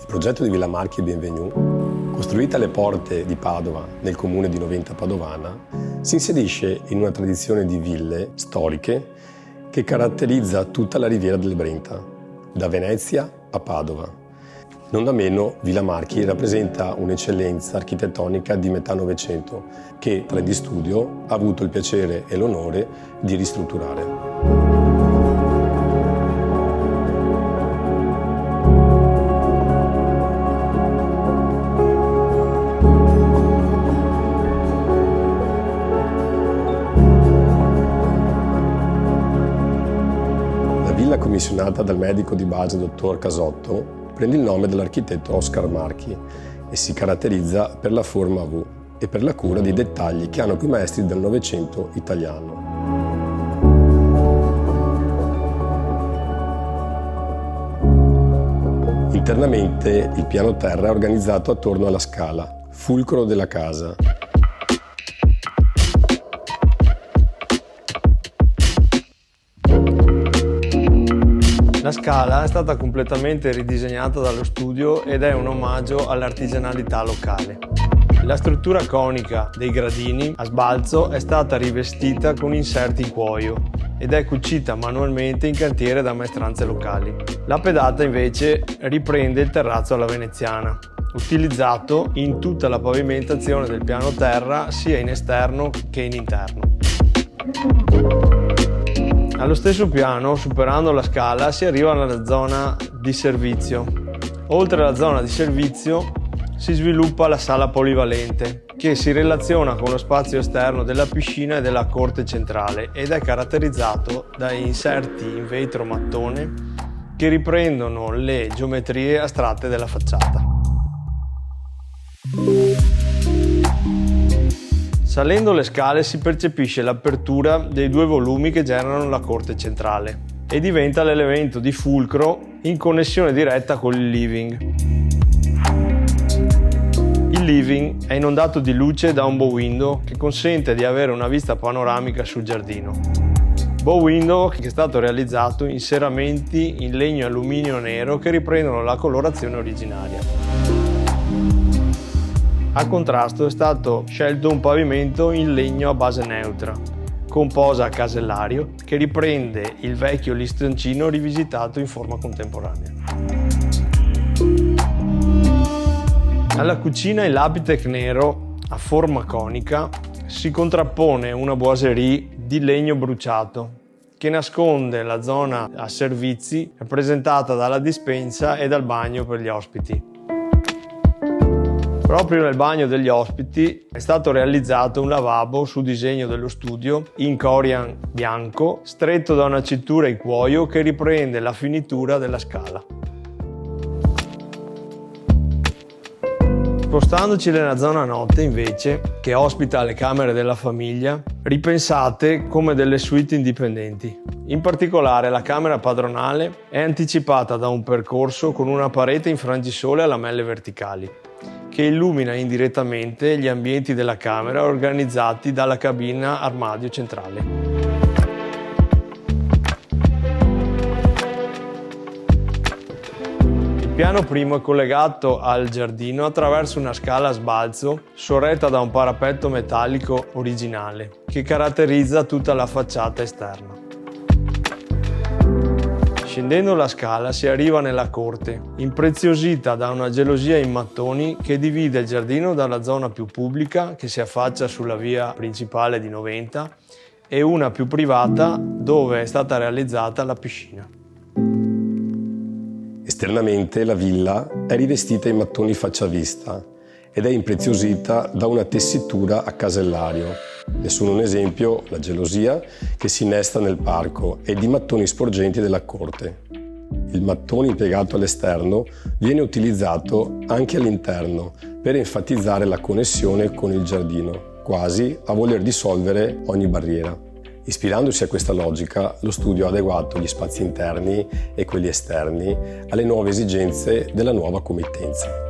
Il progetto di Villa Marchi Bienvenue, costruita alle porte di Padova, nel comune di Noventa Padovana, si inserisce in una tradizione di ville storiche che caratterizza tutta la riviera del Brenta, da Venezia a Padova. Non da meno, Villa Marchi rappresenta un'eccellenza architettonica di metà Novecento che Trendy Studio ha avuto il piacere e l'onore di ristrutturare. La villa commissionata dal medico di base dottor Casotto prende il nome dall'architetto Oscar Marchi e si caratterizza per la forma a V e per la cura dei dettagli che hanno quei maestri del Novecento italiano. Internamente il piano terra è organizzato attorno alla scala, fulcro della casa. La scala è stata completamente ridisegnata dallo studio ed è un omaggio all'artigianalità locale. La struttura conica dei gradini a sbalzo è stata rivestita con inserti in cuoio ed è cucita manualmente in cantiere da maestranze locali. La pedata invece riprende il terrazzo alla veneziana, utilizzato in tutta la pavimentazione del piano terra sia in esterno che in interno. Allo stesso piano, superando la scala, si arriva alla zona di servizio. Oltre alla zona di servizio si sviluppa la sala polivalente, che si relaziona con lo spazio esterno della piscina e della corte centrale ed è caratterizzato da inserti in vetro mattone che riprendono le geometrie astratte della facciata. Salendo le scale si percepisce l'apertura dei due volumi che generano la corte centrale e diventa l'elemento di fulcro in connessione diretta con il living. Il living è inondato di luce da un bow window che consente di avere una vista panoramica sul giardino. Bow window che è stato realizzato in serramenti in legno e alluminio nero che riprendono la colorazione originaria. A contrasto è stato scelto un pavimento in legno a base neutra, con posa a casellario, che riprende il vecchio listoncino rivisitato in forma contemporanea. Alla cucina in Lapitec nero a forma conica si contrappone una boiserie di legno bruciato, che nasconde la zona a servizi rappresentata dalla dispensa e dal bagno per gli ospiti. Proprio nel bagno degli ospiti è stato realizzato un lavabo su disegno dello studio in corian bianco, stretto da una cintura in cuoio che riprende la finitura della scala. Spostandoci nella zona notte, invece, che ospita le camere della famiglia, ripensate come delle suite indipendenti. In particolare la camera padronale è anticipata da un percorso con una parete in frangisole a lamelle verticali, che illumina indirettamente gli ambienti della camera organizzati dalla cabina armadio centrale. Il piano primo è collegato al giardino attraverso una scala a sbalzo sorretta da un parapetto metallico originale che caratterizza tutta la facciata esterna. Scendendo la scala si arriva nella corte, impreziosita da una gelosia in mattoni che divide il giardino dalla zona più pubblica che si affaccia sulla via principale di Noventa e una più privata dove è stata realizzata la piscina. Esternamente la villa è rivestita in mattoni facciavista ed è impreziosita da una tessitura a casellario. Ne sono un esempio la gelosia che si innesta nel parco ed i mattoni sporgenti della corte. Il mattone impiegato all'esterno viene utilizzato anche all'interno per enfatizzare la connessione con il giardino, quasi a voler dissolvere ogni barriera. Ispirandosi a questa logica, lo studio ha adeguato gli spazi interni e quelli esterni alle nuove esigenze della nuova committenza.